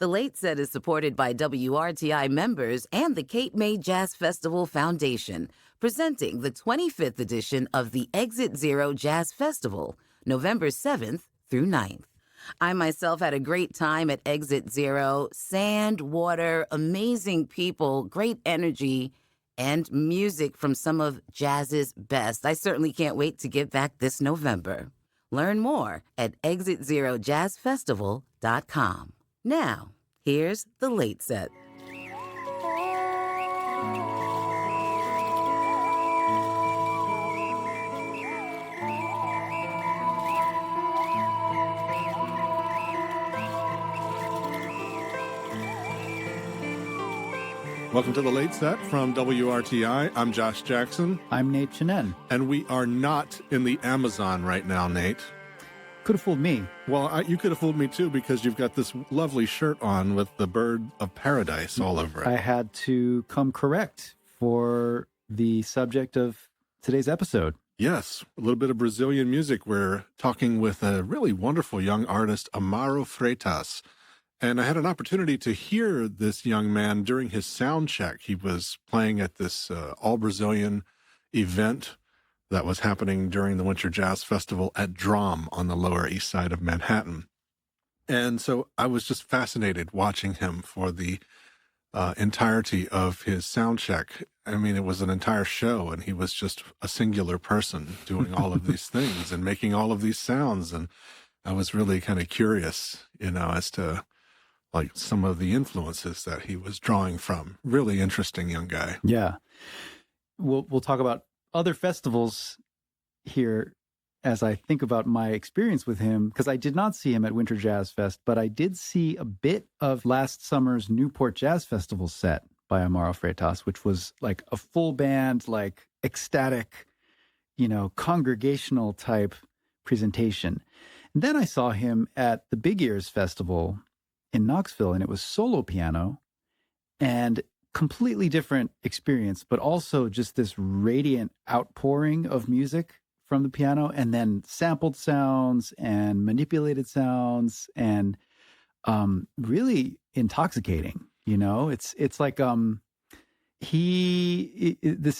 The Late Set is supported by WRTI members and the Cape May Jazz Festival Foundation, presenting the 25th edition of the Exit Zero Jazz Festival, November 7th through 9th. I myself had a great time at Exit Zero. Sand, water, amazing people, great energy, and music from some of jazz's best. I certainly can't wait to get back this November. Learn more at exitzerojazzfestival.com. Now, here's The Late Set. Welcome to The Late Set from WRTI. I'm Josh Jackson. I'm Nate Chinen. And we are not in the Amazon right now, Nate. Could have fooled me. Well, you could have fooled me too, because you've got this lovely shirt on with the bird of paradise all over it. I had to come correct for the subject of today's episode. Yes, a little bit of Brazilian music. We're talking with a really wonderful young artist, Amaro Freitas. And I had an opportunity to hear this young man during his sound check. He was playing at this all-Brazilian event that was happening during the Winter Jazz Festival at Drum on the Lower East Side of Manhattan. And so I was just fascinated watching him for the entirety of his sound check. I mean, it was an entire show, and he was just a singular person doing all of these things and making all of these sounds. And I was really kind of curious, as to like some of the influences that he was drawing from. Really interesting young guy. Yeah. We'll talk about other festivals here as I think about my experience with him, because I did not see him at Winter Jazz Fest, but I did see a bit of last summer's Newport Jazz Festival set by Amaro Freitas, which was like a full band, like ecstatic, congregational type presentation. And then I saw him at the Big Ears Festival in Knoxville, and it was solo piano and completely different experience, but also just this radiant outpouring of music from the piano, and then sampled sounds and manipulated sounds, and really intoxicating. It's like this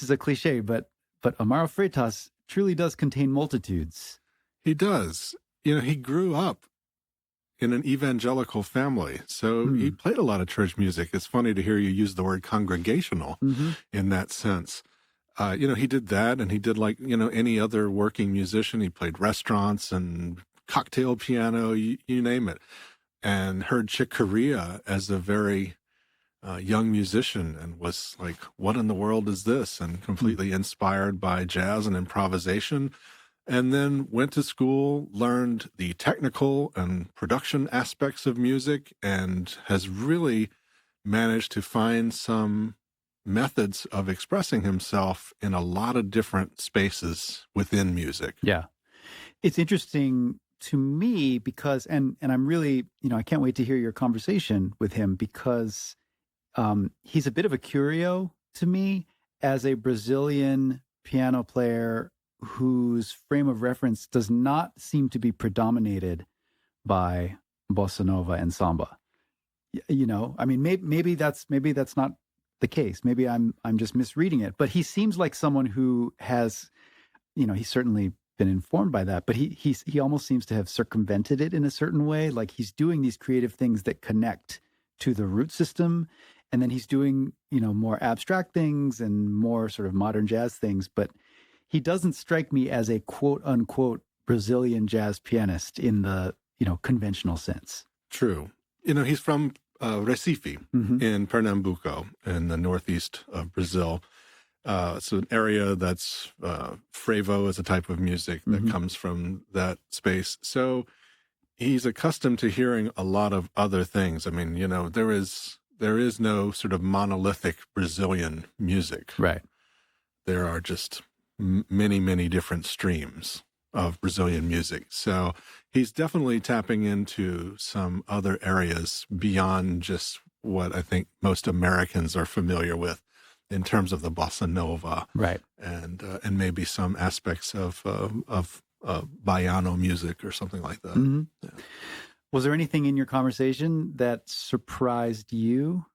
is a cliche, but Amaro Freitas truly does contain multitudes. He does. He grew up in an evangelical family, so he played a lot of church music. It's funny to hear you use the word congregational in that sense. He did that, and he did like, any other working musician. He played restaurants and cocktail piano, you name it, and heard Chick Corea as a very young musician and was like, what in the world is this? And completely inspired by jazz and improvisation. And then went to school, learned the technical and production aspects of music, and has really managed to find some methods of expressing himself in a lot of different spaces within music. Yeah. It's interesting to me because, and I'm really, I can't wait to hear your conversation with him, because he's a bit of a curio to me as a Brazilian piano player whose frame of reference does not seem to be predominated by bossa nova and samba. Maybe that's not the case. Maybe I'm just misreading it. But he seems like someone who has, he's certainly been informed by that, but he almost seems to have circumvented it in a certain way. Like he's doing these creative things that connect to the root system, and then he's doing, more abstract things and more sort of modern jazz things, but he doesn't strike me as a quote unquote Brazilian jazz pianist in the, conventional sense. True. He's from Recife in Pernambuco in the northeast of Brazil. It's an area that's frevo is a type of music that comes from that space. So he's accustomed to hearing a lot of other things. I mean, there is no sort of monolithic Brazilian music. Right. There are just many, many different streams of Brazilian music. So he's definitely tapping into some other areas beyond just what I think most Americans are familiar with in terms of the bossa nova, right? And maybe some aspects of baiano music or something like that. Mm-hmm. Yeah. Was there anything in your conversation that surprised you?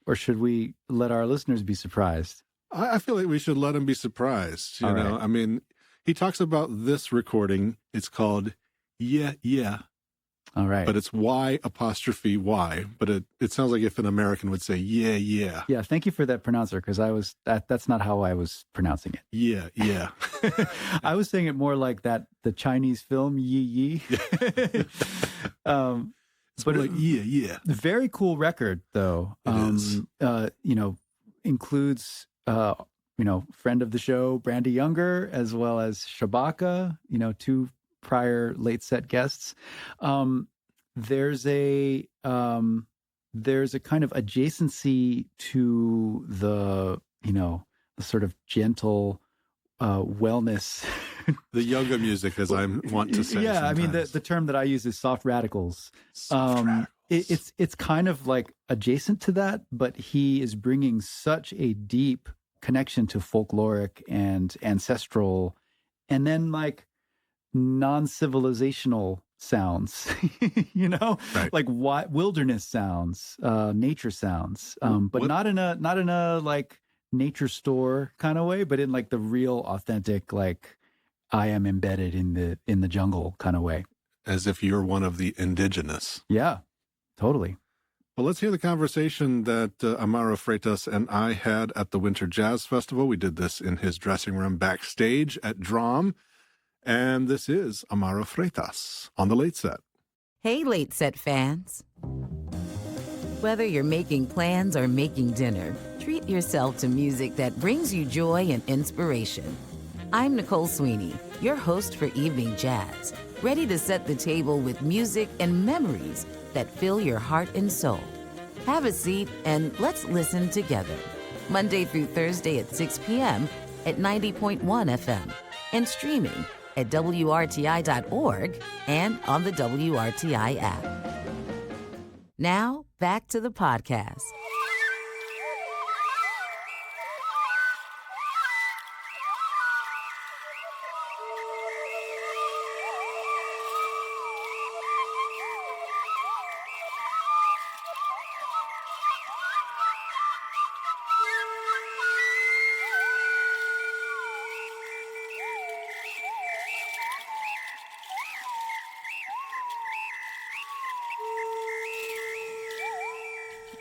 Or should we let our listeners be surprised? I feel like we should let him be surprised. You All know, right. I mean, he talks about this recording. It's called Yeah, Yeah, All right. but it's Y', but it sounds like if an American would say Yeah, Yeah. Yeah, thank you for that pronouncer, because that's not how I was pronouncing it. Yeah, yeah. I was saying it more like that the Chinese film Yi Yi. It's but like yeah, yeah. Very cool record though. It is. Includes friend of the show Brandy Younger, as well as Shabaka, two prior late set guests. There's a kind of adjacency to the sort of gentle wellness. The yoga music, as I want to say. Yeah, sometimes. I mean the term that I use is soft radicals. Soft radicals. It's kind of like adjacent to that, but he is bringing such a deep connection to folkloric and ancestral, and then like non-civilizational sounds, Right. like wilderness sounds, nature sounds, but not in a like nature store kind of way, but in like the real authentic, like I am embedded in the jungle kind of way. As if you're one of the indigenous. Yeah, totally. Well, let's hear the conversation that Amaro Freitas and I had at the Winter Jazz Festival. We did this in his dressing room backstage at Drum. And this is Amaro Freitas on the Late Set. Hey, Late Set fans. Whether you're making plans or making dinner, treat yourself to music that brings you joy and inspiration. I'm Nicole Sweeney, your host for Evening Jazz, ready to set the table with music and memories that fill your heart and soul. Have a seat and let's listen together. Monday through Thursday at 6 p.m. at 90.1 FM and streaming at WRTI.org and on the WRTI app. Now, back to the podcast.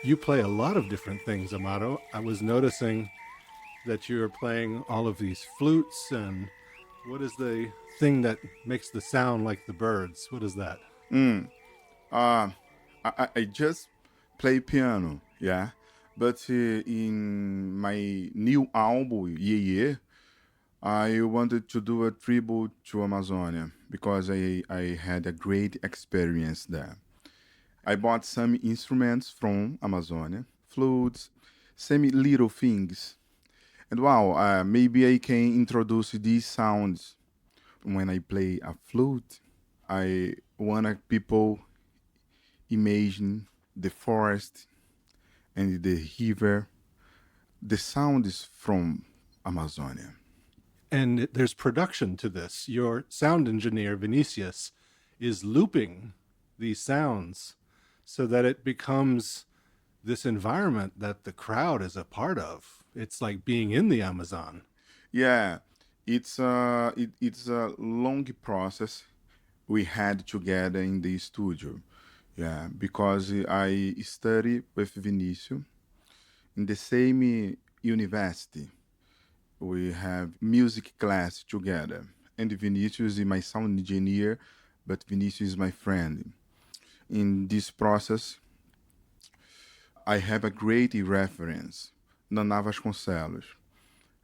You play a lot of different things, Amaro. I was noticing that you're playing all of these flutes, and what is the thing that makes the sound like the birds? What is that? I just play piano, yeah. But in my new album, Yeah, I wanted to do a tribute to Amazonia because I had a great experience there. I bought some instruments from Amazonia, flutes, some little things. And wow, maybe I can introduce these sounds. When I play a flute, I want people imagine the forest and the river. The sound is from Amazonia. And there's production to this. Your sound engineer, Vinicius, is looping these sounds so that it becomes this environment that the crowd is a part of. It's like being in the Amazon. Yeah, it's a long process we had together in the studio. Yeah, because I study with Vinicius in the same university. We have music class together. And Vinicius is my sound engineer, but Vinicius is my friend. In this process, I have a great reference, Nana Vasconcelos.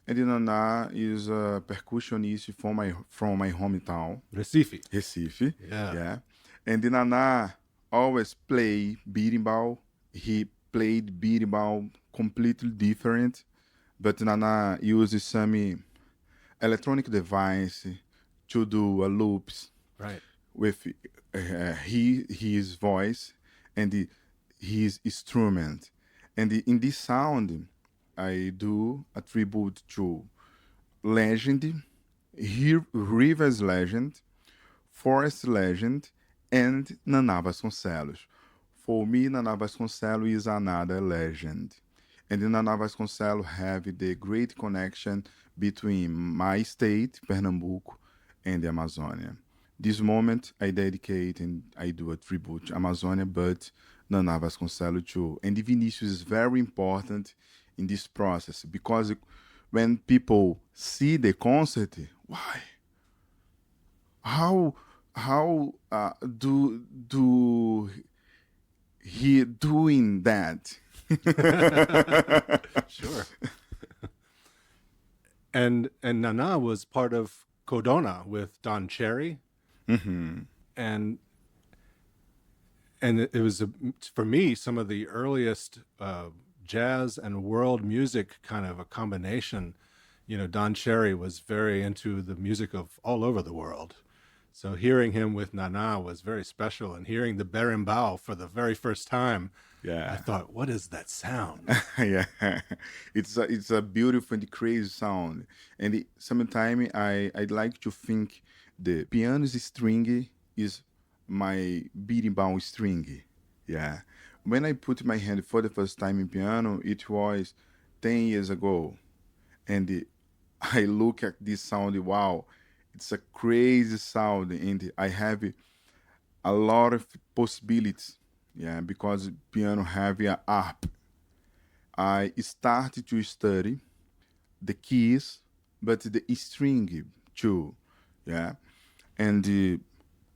And Nana is a percussionist from my hometown, Recife. Yeah. And Nana always play berimbau. He played berimbau completely different, but Nana uses some electronic device to do loops. Right. With his voice and his instrument. And in this sound, I do a tribute to legend, river's legend, forest legend, and Naná Vasconcelos. For me, Naná Vasconcelos is another legend. And Naná Vasconcelos have the great connection between my state, Pernambuco, and the Amazonia. This moment, I dedicate and I do a tribute to Amazonia, but Naná Vasconcelos too. And Vinicius is very important in this process because when people see the concert, why? How do he doing that? Sure. And Nana was part of Codona with Don Cherry, and it was for me some of the earliest jazz and world music, kind of a combination. Don Cherry was very into the music of all over the world. So hearing him with Nana was very special, and hearing the berimbau for the very first time, I thought, what is that sound? Yeah, it's a beautiful and crazy sound. And sometimes I'd like to think the piano's string is my berimbau string. Yeah. When I put my hand for the first time in piano, it was 10 years ago. And I look at this sound, wow, it's a crazy sound, and I have a lot of possibilities, because piano have a harp. I started to study the keys, but the string too, and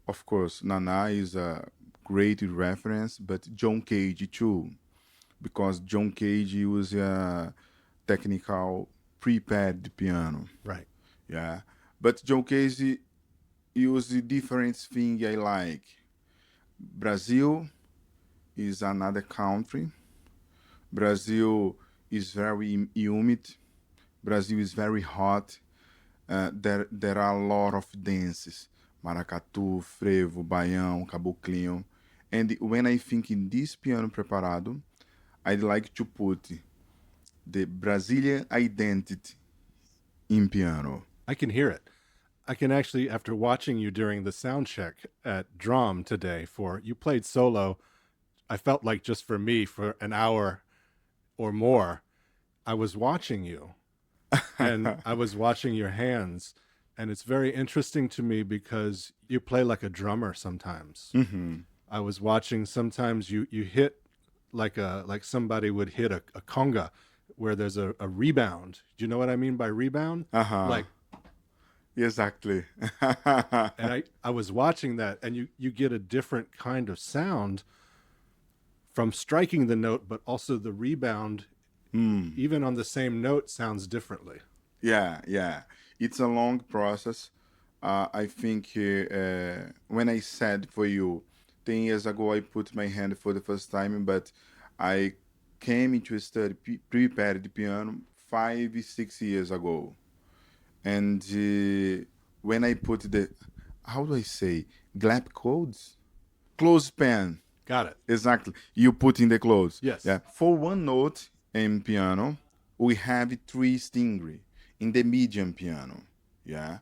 of course, Nana is a great reference, but John Cage too, because John Cage used a technical prepared piano. Right. Yeah. But John Cage used a different thing I like. Brazil is another country. Brazil is very humid. Brazil is very hot. There are a lot of dances. Maracatu, frevo, baião, caboclinho. And when I think in this piano preparado, I'd like to put the Brazilian identity in piano. I can hear it. I can actually, after watching you during the sound check at Drum today, you played solo, I felt like just for me, for an hour or more, I was watching you and I was watching your hands. And it's very interesting to me because you play like a drummer sometimes. I was watching, sometimes you hit like somebody would hit a conga where there's a rebound. Do you know what I mean by rebound? Like, exactly. and I was watching that, and you get a different kind of sound from striking the note, but also the rebound, even on the same note, sounds differently. Yeah. It's a long process. I think when I said for you 10 years ago, I put my hand for the first time, but I came into study prepared the piano 5-6 years ago. And when I put how do I say, glap codes? Clothespin. Got it. Exactly. You put in the clothes. Yes. Yeah. For one note in piano, we have 3 stingray in the medium piano. Yeah.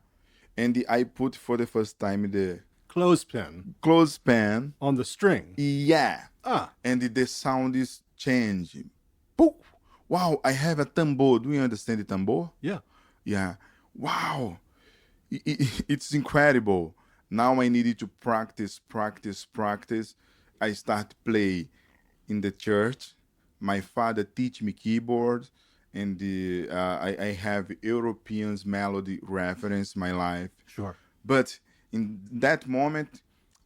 And I put for the first time the clothespin on the string. Yeah. And the sound is changing. Poof. Wow, I have a tambour. Do you understand the tambour? Yeah. Wow. It's incredible. Now I needed to practice. I start play in the church. My father teach me keyboard, and I have Europeans melody reference my life. Sure. But in that moment,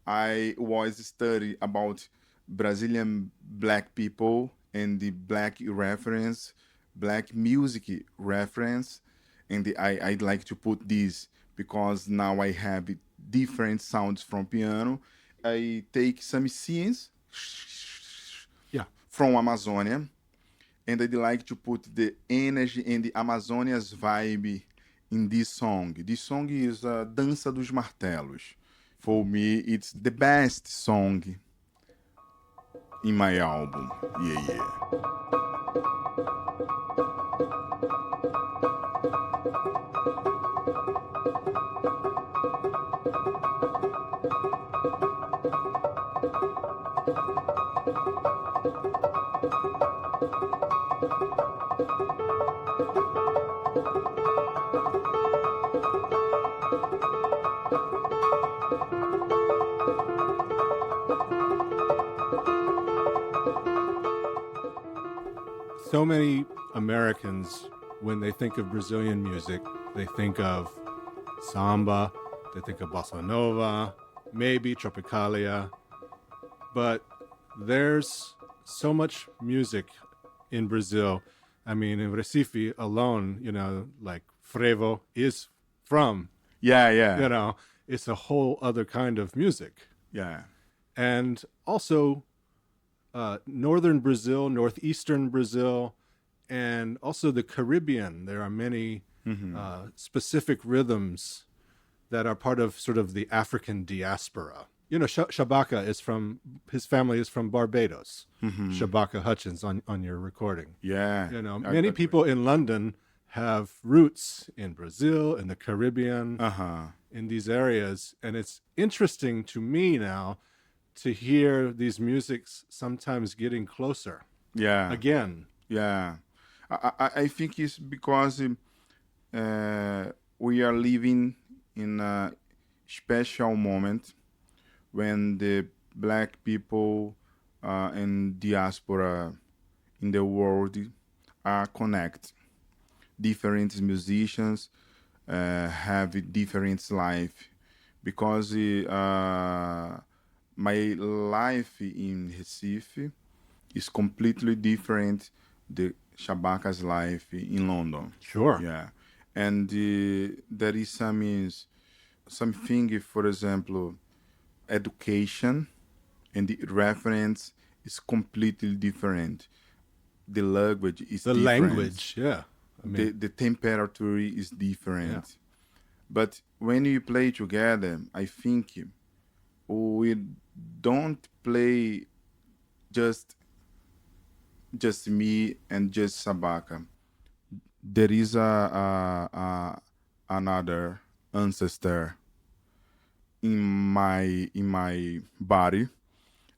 I was studying about Brazilian black people and the black reference, black music reference, and I'd like to put this because now I have different sounds from piano. I take some scenes from Amazonia, and I'd like to put the energy and the Amazonia's vibe in this song. This song is Dança dos Martelos. For me, it's the best song in my album. Yeah. So many Americans, when they think of Brazilian music, they think of samba, they think of bossa nova, maybe tropicalia, but there's so much music in Brazil. I mean, in Recife alone, like frevo is from, Yeah. it's a whole other kind of music. Yeah. And also northern Brazil, northeastern Brazil, and also the Caribbean. There are many specific rhythms that are part of sort of the African diaspora. Shabaka his family is from Barbados. Shabaka Hutchins on your recording. Yeah. Many people in London have roots in Brazil, in the Caribbean, in these areas. And it's interesting to me now to hear these musics sometimes getting closer. Yeah. Again. Yeah. I think it's because we are living in a special moment when the Black people and diaspora in the world are connected. Different musicians have different life, because my life in Recife is completely different the Shabaka's life in London. Sure. Yeah. And there is something, for example, education and the reference is completely different. The language is the different. Language, yeah. I mean, The temperature is different. Yeah. But when you play together, I think we don't play just me and just Sabaka. There is another ancestor in my body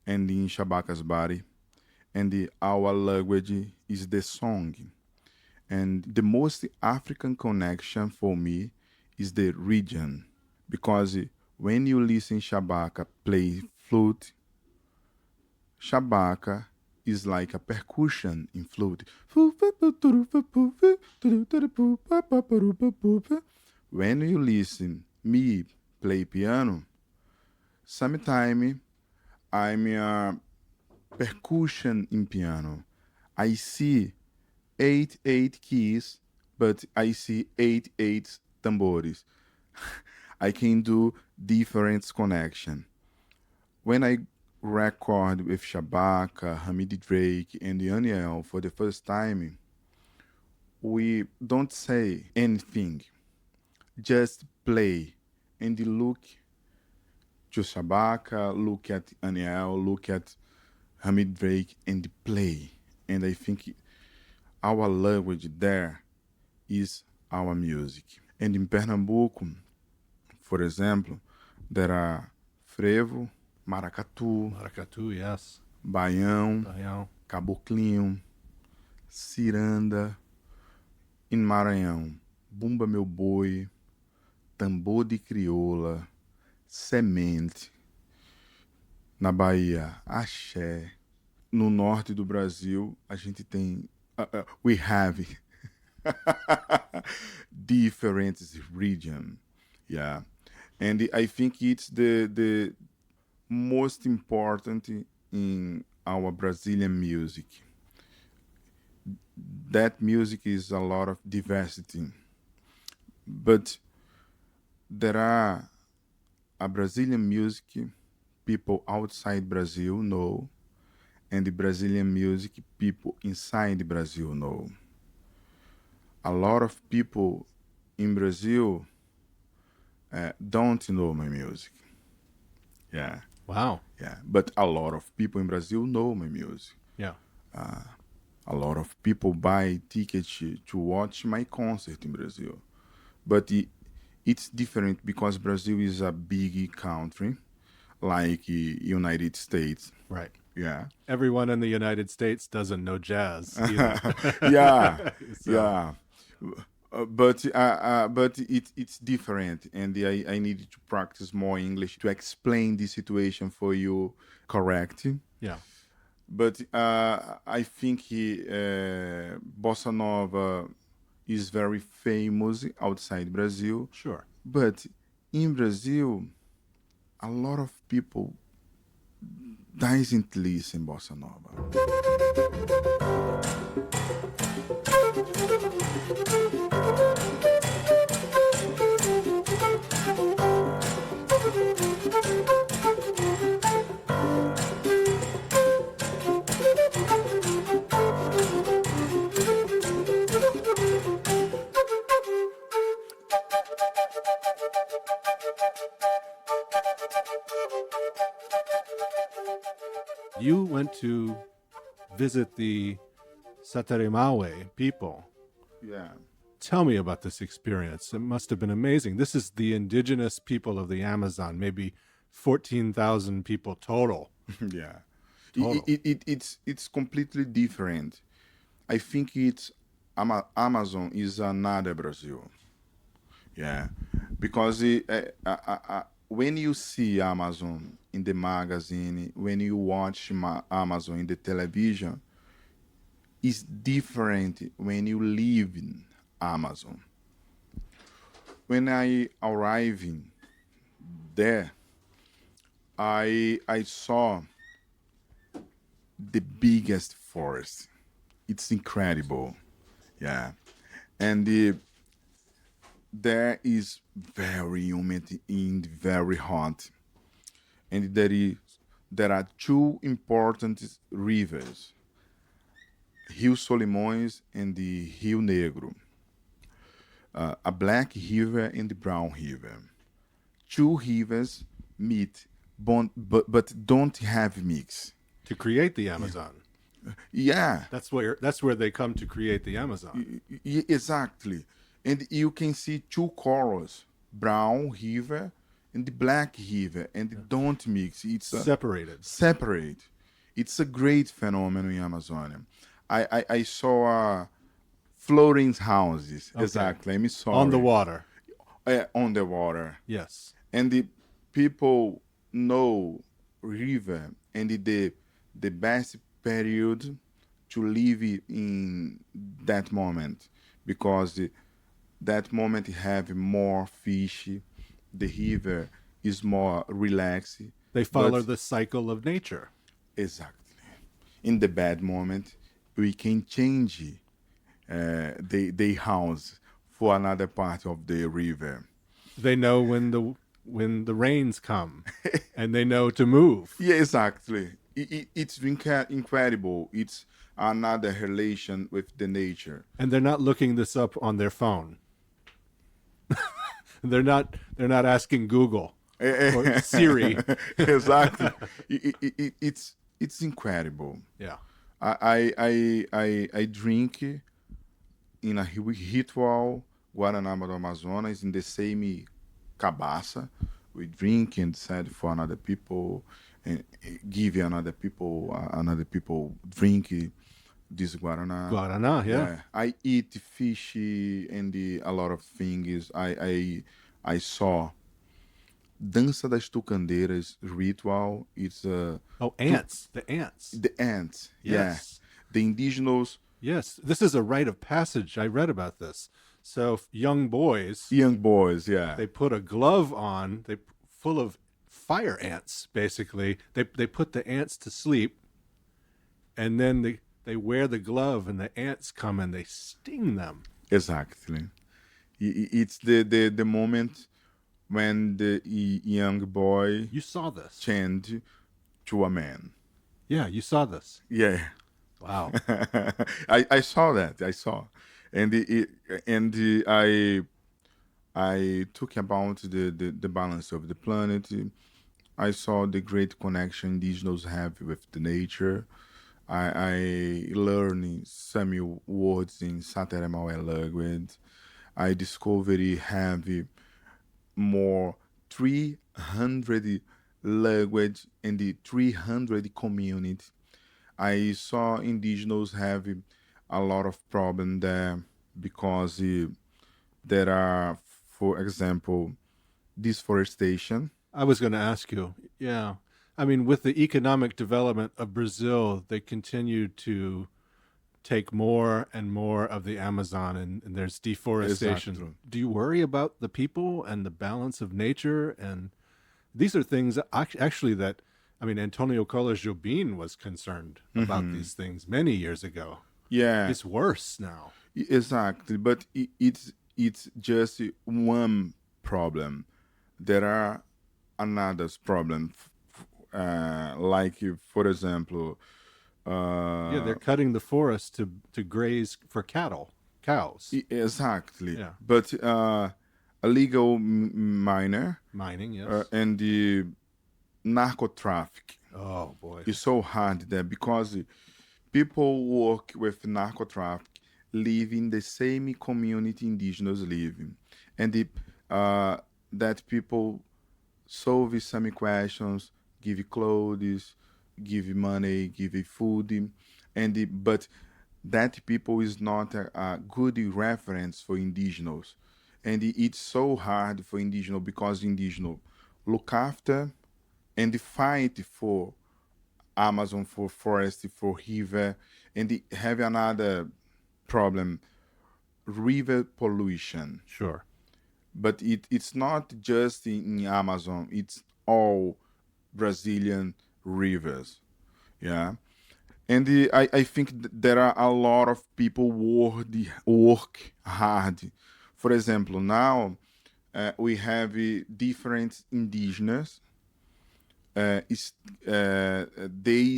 and in Shabaka's body, and our language is the song. And the most African connection for me is the region, because when you listen Shabaka play flute, Shabaka is like a percussion in flute. When you listen me play piano, sometimes I'm a percussion in piano. I see 8 keys, but I see 8 tambores. I can do different connection. When I record with Shabaka, Hamid Drake, and Daniel for the first time, we don't say anything. Just play and look to Shabaka, look at Daniel, look at Hamid Drake, and play. And I think our language there is our music. And in Pernambuco, for example, there are frevo, maracatu, yes. baião, caboclinho, ciranda. Em Maranhão, bumba meu boi, tambor de crioula, semente. Na Bahia, axé. No norte do Brasil, a gente tem... we have different region. Yeah. And I think it's the most important in our Brazilian music. That music is a lot of diversity. But there are a Brazilian music people outside Brazil know, and the Brazilian music people inside Brazil know. A lot of people in Brazil don't know my music. Yeah. Wow. Yeah. But a lot of people in Brazil know my music. Yeah. A lot of people buy tickets to watch my concert in Brazil. But it's different because Brazil is a big country, like United States. Right. Yeah. Everyone in the United States doesn't know jazz either. Yeah. So- Yeah. But it's different, and I need to practice more English to explain the situation for you correct. Yeah. But I think bossa nova is very famous outside Brazil. Sure. But in Brazil, a lot of people doesn't listen bossa nova. You went to visit the Sateremawe people. Yeah. Tell me about this experience. It must have been amazing. This is the indigenous people of the Amazon, maybe 14,000 people total. Yeah. Total. It's completely different. I think it's Amazon is another Brazil. Yeah, because when you see Amazon in the magazine, when you watch Amazon in the television, it's different when you live in Amazon. When I arrived there, I saw the biggest forest. It's incredible. Yeah, and there is very humid and very hot, and there are two important rivers, Rio Solimões and the Rio Negro, a black river and the brown river. Two rivers meet, but don't have mix. To create the Amazon. Yeah, That's where they come to create the Amazon. exactly. And you can see two colors, brown river and the black river, and they don't mix. It's Separated. separate. It's a great phenomenon in Amazonia. I saw floating houses. Okay. Exactly. I'm sorry. On the water. On the water. Yes. And the people know river and the best period to live in that moment, because that moment have more fish, the river is more relaxed. They follow But- the cycle of nature. Exactly. In the bad moment, we can change the house for another part of the river. They know when the rains come and they know to move. Yeah, exactly. It's incredible. It's another relation with the nature. And they're not looking this up on their phone. they're not asking Google or Siri. Exactly. It's incredible. Yeah. I drink in a ritual Guaraná do Amazonas in the same cabaça. We drink and said for another people and give another people drink this Guaraná. Guaraná, yeah. I eat fish and a lot of things. I saw Dança das Tucandeiras ritual. It's Oh, ants. The ants. the ants. Yes. Yeah. The indigenous Yes. This is a rite of passage. I read about this. So young boys, young boys, yeah. they put a glove on, they full of fire ants, basically. They put the ants to sleep, and then they wear the glove, and the ants come and they sting them. Exactly. It's the moment when the young boy You saw this. changed to a man. Yeah, you saw this. Yeah. Wow. I saw that. I saw, and I talk about the balance of the planet. I saw the great connection indigenous have with the nature. I learned some words in Sateremawe language. I discovered have more 300 language and the 300 community. I saw indigenous have a lot of problem there because there are, for example, deforestation. I was going to ask you. Yeah. I mean, with the economic development of Brazil, they continue to take more and more of the Amazon, and there's deforestation. Exactly. Do you worry about the people and the balance of nature? And these are things actually that, I mean, Antonio Carlos Jobim was concerned about these things many years ago. Yeah, It's worse now. exactly. But it's just one problem. There are another problem, like for example, Yeah, they're cutting the forest to graze for cows. exactly. Yeah. But illegal miner Mining, yes. and the narco traffic Oh, boy. is so hard there because people work with narco traffic, live in the same community indigenous live in, and that people solve some questions, give you clothes, give you money, give you food, but that people is not a good reference for indigenous, and it's so hard for indigenous because indigenous look after and fight for Amazon, for forest, for river, and they have another problem, river pollution. Sure. But it's not just in Amazon, it's all Brazilian rivers. Yeah. And I think there are a lot of people work hard. For example, now we have different indigenous. They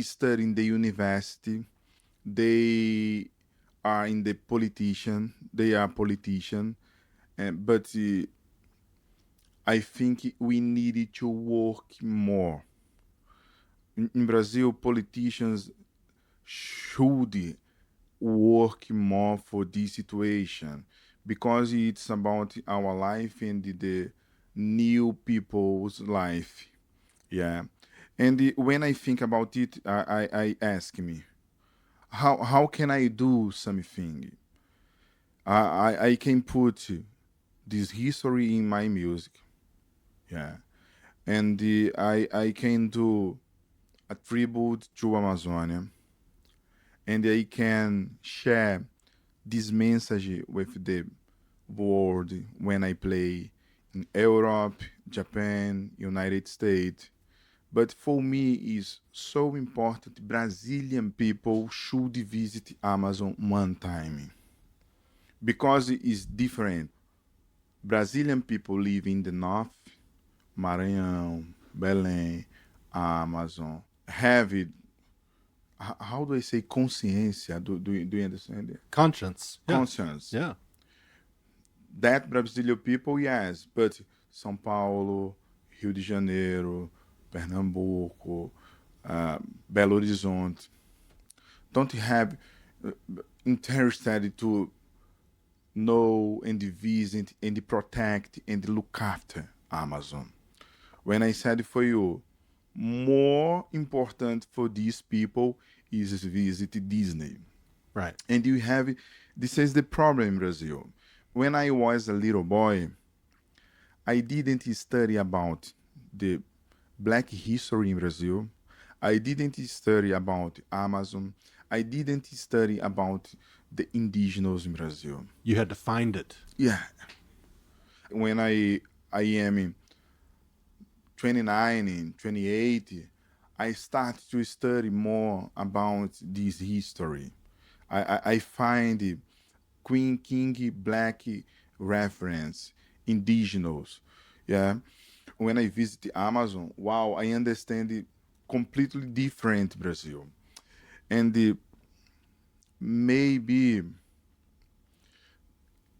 study in the university. They are in the politician. They are politician. But I think we needed to work more. In Brazil, politicians should work more for this situation because it's about our life and the new people's life. Yeah. And when I think about it, I ask me, how can I do something? I can put this history in my music. Yeah. And I can do a tribute to Amazonia. And I can share this message with the world when I play in Europe, Japan, United States. But for me, it's so important. Brazilian people should visit Amazon one time because it is different. Brazilian people live in the north, Maranhão, Belém, Amazon, have it. How do I say consciência? Do you understand it? Conscience. Yeah. Conscience. Yeah. That Brazilian people, yes, but São Paulo, Rio de Janeiro, Pernambuco, Belo Horizonte don't have interested to know and visit and protect and look after Amazon. When I said for you, more important for these people is visit Disney. Right. And you have, this is the problem in Brazil. When I was a little boy, I didn't study about the Black history in Brazil. I didn't study about Amazon. I didn't study about the indigenous in Brazil. You had to find it. Yeah. When I am 29 and 28, I start to study more about this history. I find Queen King Black reference, indigenous. Yeah. When I visit Amazon, wow, I understand it completely different Brazil. And maybe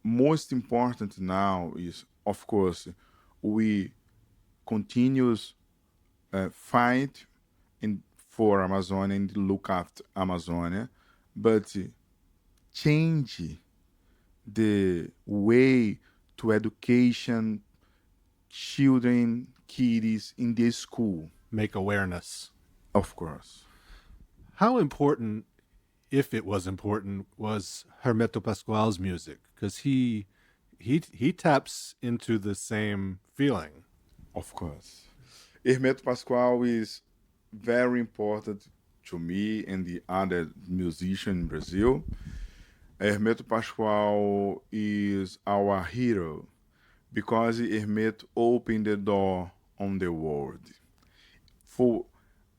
most important now is, of course, we continuous fight for Amazonia and look after Amazonia, but change the way to education children, kids in the school. Make awareness. Of course. How important, if it was important, was Hermeto Pascoal's music? Because he taps into the same feeling. Of course. Hermeto Pascoal is very important to me and the other musician in Brazil. Hermeto Pascoal is our hero because Hermeto opened the door on the world. For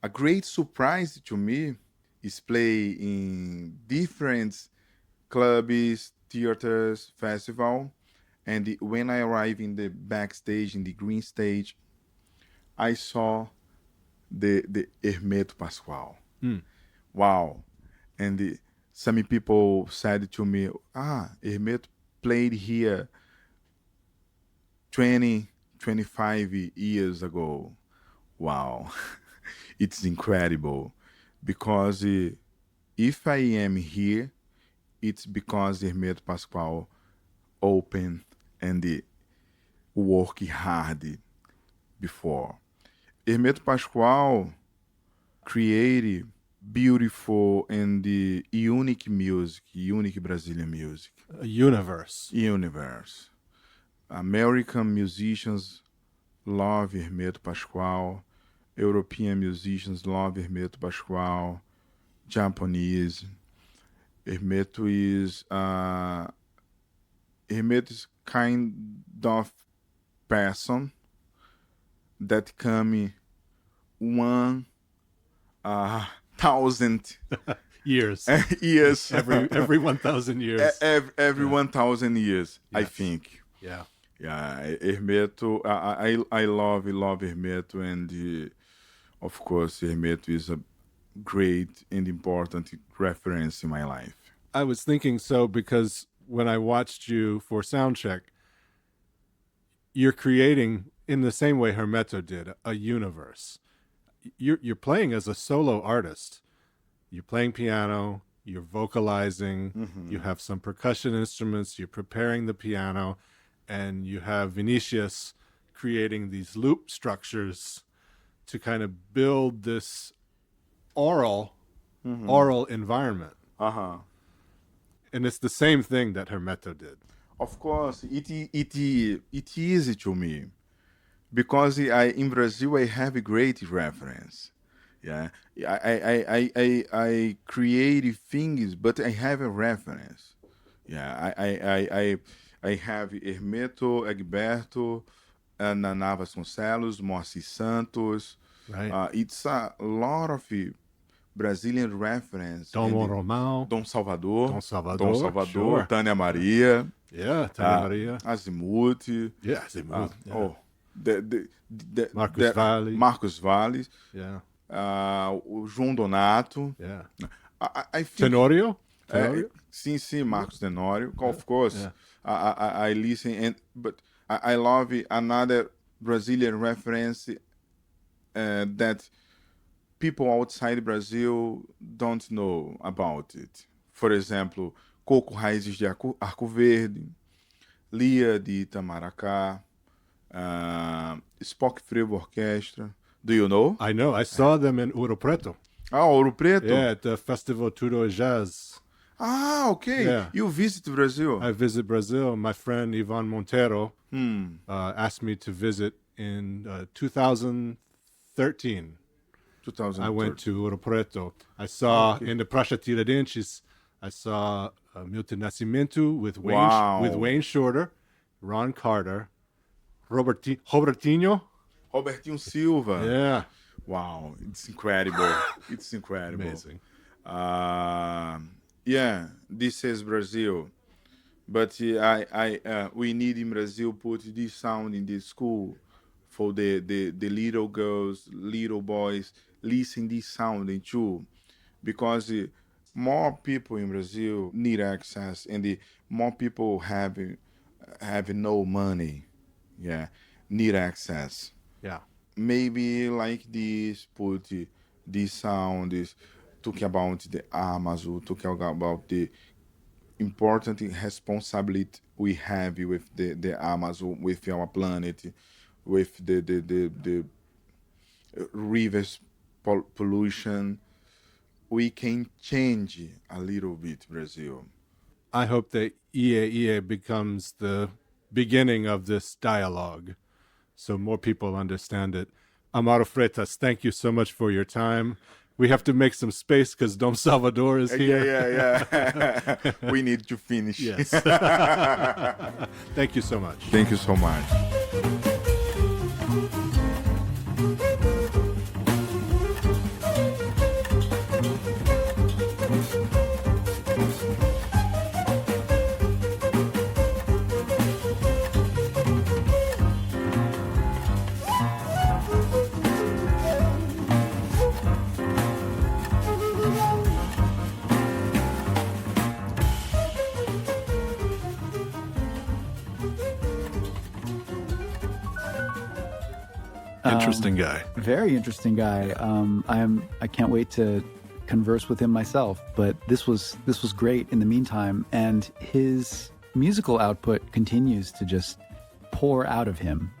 a great surprise to me is play in different clubs, theaters, festival, and when I arrived in the backstage, in the green stage, I saw the Hermeto Pascoal. Wow. And some people said to me, Hermeto played here 20, 25 years ago. Wow. It's incredible because if I am here, it's because Hermeto Pascoal open and work hard before. Hermeto Pascoal created beautiful and unique music, unique Brazilian music. A universe. Universe. American musicians love Hermeto Pascoal. European musicians love Hermeto Pascoal. Japanese. Hermeto is kind of person that come 1,000 Years. years. every 1,000 years. Every 1,000 years, I Yes. think. Yeah. Yeah, Hermeto, I love Hermeto, and of course, Hermeto is a great and important reference in my life. I was thinking so because when I watched you for Soundcheck, you're creating, in the same way Hermeto did, a universe. You're playing as a solo artist. You're playing piano, you're vocalizing, you have some percussion instruments, you're preparing the piano, and you have Vinicius creating these loop structures to kind of build this oral environment. And it's the same thing that Hermeto did. Of course, it easy to me because in Brazil I have a great reference. Yeah, I create things, but I have a reference. Yeah, I have Hermeto, Egberto, Naná Vasconcelos, Moacir Santos. Right. It's a lot of Brazilian reference. Dom Romão. Dom Salvador. Dom Salvador, sure. Tânia Maria. Yeah, Tânia Maria. Azimuth. Yeah, Azimuth. Yeah. Oh, Marcos Valles. Valles. Yeah. O João Donato. Yeah. I think, Tenorio? sim, Marcos Tenorio. Of course, Yeah. I listen, but I love another Brazilian reference that people outside Brazil don't know about it. For example, Coco Raízes de Arco Verde, Lia de Itamaracá, Spock Frevo Orchestra. Do you know? I know. I saw them in Ouro Preto. Ouro Preto? Yeah, at the Festival Tudo Jazz. Okay. Yeah. You visit Brazil? I visit Brazil. My friend Ivan Montero asked me to visit in 2013. 2013. I went to Ouro Preto. I saw in the Praça Tiradentes, I saw Milton Nascimento with Wayne Shorter, Ron Carter, Robertinho. Robertinho Silva. Yeah. Wow, it's incredible. It's incredible. Amazing. Yeah, this is Brazil. But we need in Brazil put this sound in the school for the little girls, little boys listen this sound too, because more people in Brazil need access, and more people have no money. Yeah, need access. Yeah. Maybe like this, put this sound is talking about the Amazon, talking about the important responsibility we have with the Amazon, with our planet, with the rivers pollution. We can change a little bit Brazil. I hope that EA becomes the beginning of this dialogue so more people understand it. Amaro Freitas, thank you so much for your time. We have to make some space because Dom Salvador is here. Yeah. We need to finish. Yes. Thank you so much. Thank you so much. Interesting guy. Very interesting guy. I can't wait to converse with him myself. But this was great in the meantime, and his musical output continues to just pour out of him.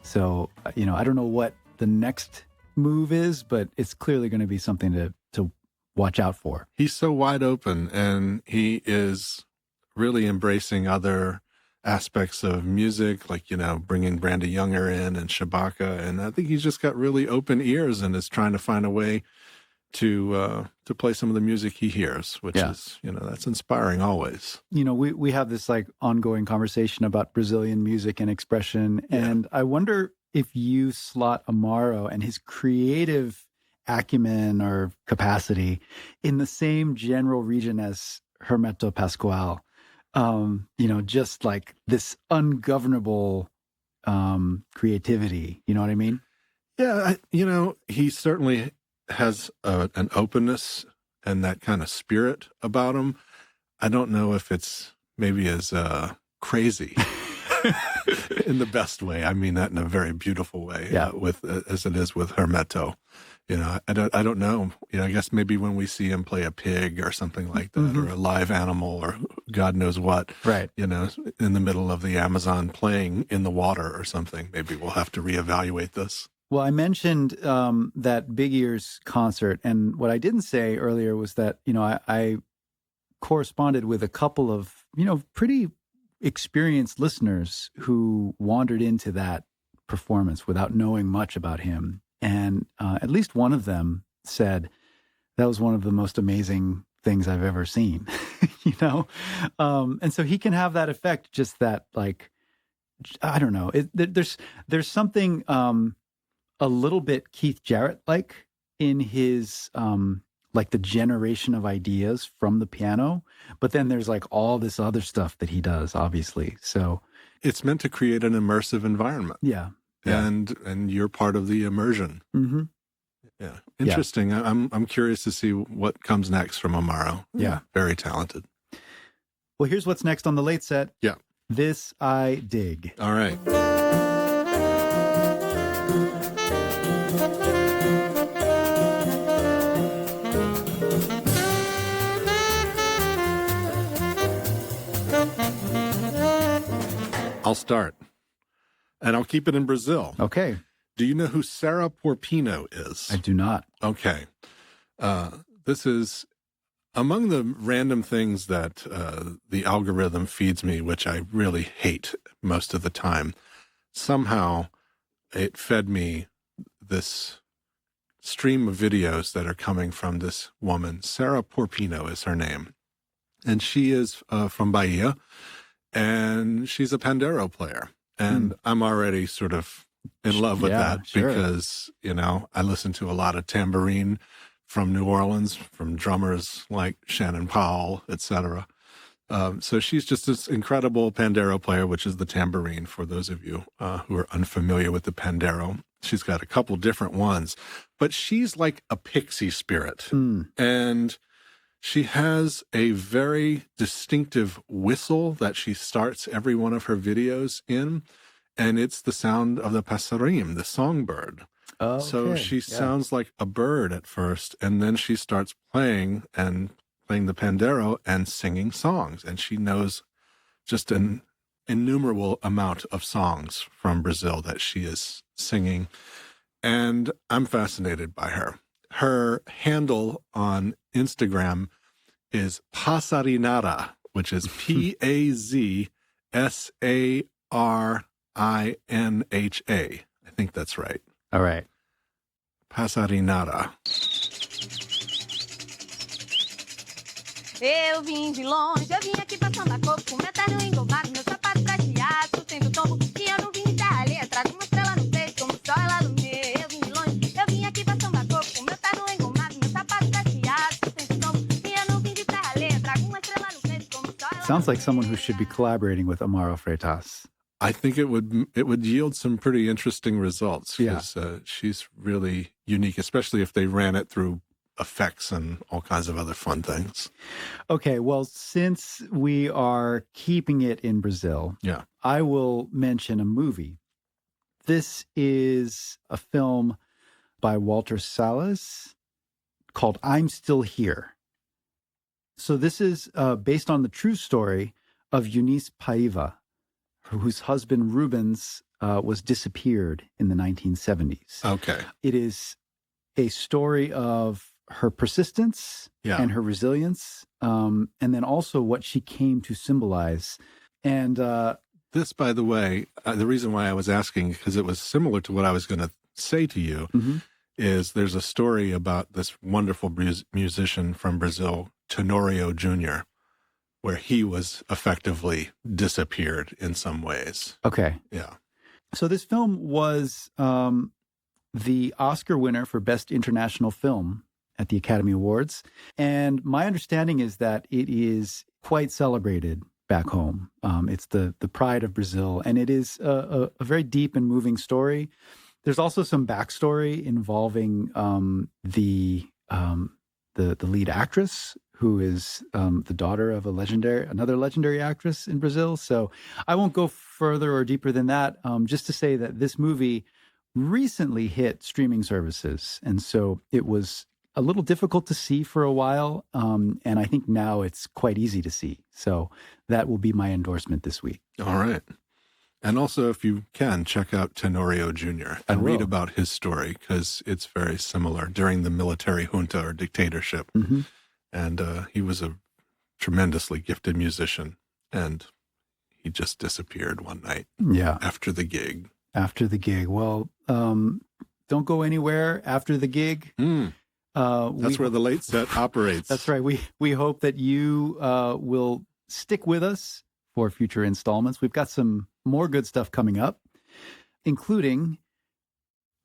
So I don't know what the next move is, but it's clearly going to be something to watch out for. He's so wide open, and he is really embracing other aspects of music, like, bringing Brandy Younger in and Shabaka. And I think he's just got really open ears and is trying to find a way to play some of the music he hears, which is, that's inspiring always. We have this like ongoing conversation about Brazilian music and expression. And I wonder if you slot Amaro and his creative acumen or capacity in the same general region as Hermeto Pascoal. Just like this ungovernable creativity. You know what I mean? Yeah, he certainly has an openness and that kind of spirit about him. I don't know if it's maybe as crazy in the best way. I mean that in a very beautiful way, as it is with Hermeto. I don't know. I guess maybe when we see him play a pig or something like that, or a live animal or God knows what, right? In the middle of the Amazon playing in the water or something, maybe we'll have to reevaluate this. Well, I mentioned that Big Ears concert, and what I didn't say earlier was that, I corresponded with a couple of, pretty experienced listeners who wandered into that performance without knowing much about him. And at least one of them said that was one of the most amazing things I've ever seen, and so he can have that effect, just that, like, I don't know. There's something a little bit Keith Jarrett-like in his, like the generation of ideas from the piano, but then there's like all this other stuff that he does, obviously. So it's meant to create an immersive environment. Yeah. And you're part of the immersion. Mm-hmm. Yeah. Interesting. Yeah. I'm curious to see what comes next from Amaro. Yeah. Very talented. Well, here's what's next on the late set. Yeah. This I Dig. All right. I'll start. And I'll keep it in Brazil. Okay. Do you know who Sarah Porpino is? I do not. Okay. This is among the random things that the algorithm feeds me, which I really hate most of the time. Somehow it fed me this stream of videos that are coming from this woman. Sarah Porpino is her name. And she is from Bahia, and she's a pandero player. And I'm already sort of in love with that because, I listen to a lot of tambourine from New Orleans, from drummers like Shannon Powell, etc. So she's just this incredible pandero player, which is the tambourine, for those of you who are unfamiliar with the pandero. She's got a couple different ones, but she's like a pixie spirit. And she has a very distinctive whistle that she starts every one of her videos in, and it's the sound of the passarim, the songbird. Oh, so she sounds like a bird at first, and then she starts playing the pandero and singing songs, and she knows just an innumerable amount of songs from Brazil that she is singing, and I'm fascinated by her. Her handle on Instagram is Passarinara, which is Pazsarinha. I think that's right. All right. Pasarinada. Eu vim de longe, eu vim aqui passando a coco, com meu terno engomado, meu sapato prateado, sustento tombo, e eu não vim de alheia, trago uma estrela no peito, como o sol é lá no meio. Eu vim de longe, eu vim aqui passando a coco, com meu terno engomado, meu sapato prateado, sustento tombo, e eu não vim de alheia, trago uma estrela no peito, como o sol é lá no meio. Sounds like someone who should be collaborating with Amaro Freitas. I think it would yield some pretty interesting results because she's really unique, especially if they ran it through effects and all kinds of other fun things. Okay, well, since we are keeping it in Brazil, I will mention a movie. This is a film by Walter Salles called I'm Still Here. So this is based on the true story of Eunice Paiva, whose husband Rubens was disappeared in the 1970s. Okay. It is a story of her persistence and her resilience, and then also what she came to symbolize. And this, by the way, the reason why I was asking, because it was similar to what I was going to say to you, is there's a story about this wonderful musician from Brazil, Tenorio Jr., where he was effectively disappeared in some ways. Okay. Yeah. So this film was the Oscar winner for Best International Film at the Academy Awards. And my understanding is that it is quite celebrated back home. It's the pride of Brazil, and it is a very deep and moving story. There's also some backstory involving the lead actress, who is the daughter of another legendary actress in Brazil. So I won't go further or deeper than that, just to say that this movie recently hit streaming services. And so it was a little difficult to see for a while. And I think now it's quite easy to see. So that will be my endorsement this week. All right. And also, if you can, check out Tenorio Jr. and read about his story, because it's very similar during the military junta or dictatorship. Mm-hmm. And he was a tremendously gifted musician, and he just disappeared one night. Yeah. After the gig. After the gig. Well, don't go anywhere after the gig. That's where the late set operates. That's right. We hope that you will stick with us for future installments. We've got some more good stuff coming up, including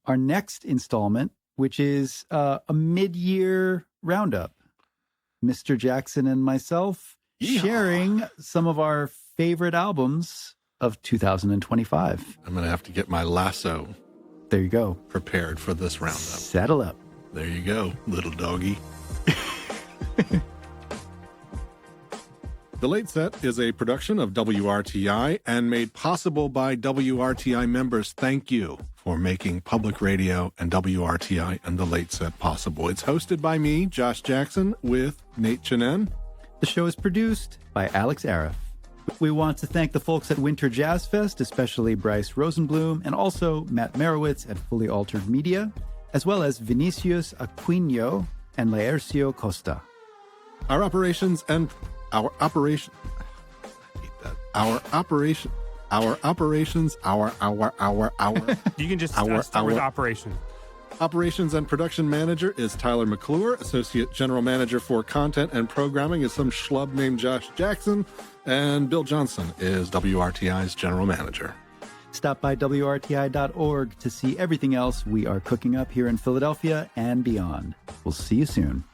our next installment, which is a mid-year roundup. Mr. Jackson and myself sharing some of our favorite albums of 2025. I'm going to have to get my lasso. There you go. Prepared for this roundup. Saddle up. There you go, little doggy. The Late Set is a production of WRTI and made possible by WRTI members. Thank you for making public radio and WRTI and The Late Set possible. It's hosted by me, Josh Jackson, with Nate Chinen. The show is produced by Alex Arif. We want to thank the folks at Winter Jazz Fest, especially Bryce Rosenblum, and also Matt Merowitz at Fully Altered Media, as well as Vinicius Aquino and Laercio Costa. Our operations. You can just start with operation. Operations and production manager is Tyler McClure. Associate general manager for content and programming is some schlub named Josh Jackson. And Bill Johnson is WRTI's general manager. Stop by WRTI.org to see everything else we are cooking up here in Philadelphia and beyond. We'll see you soon.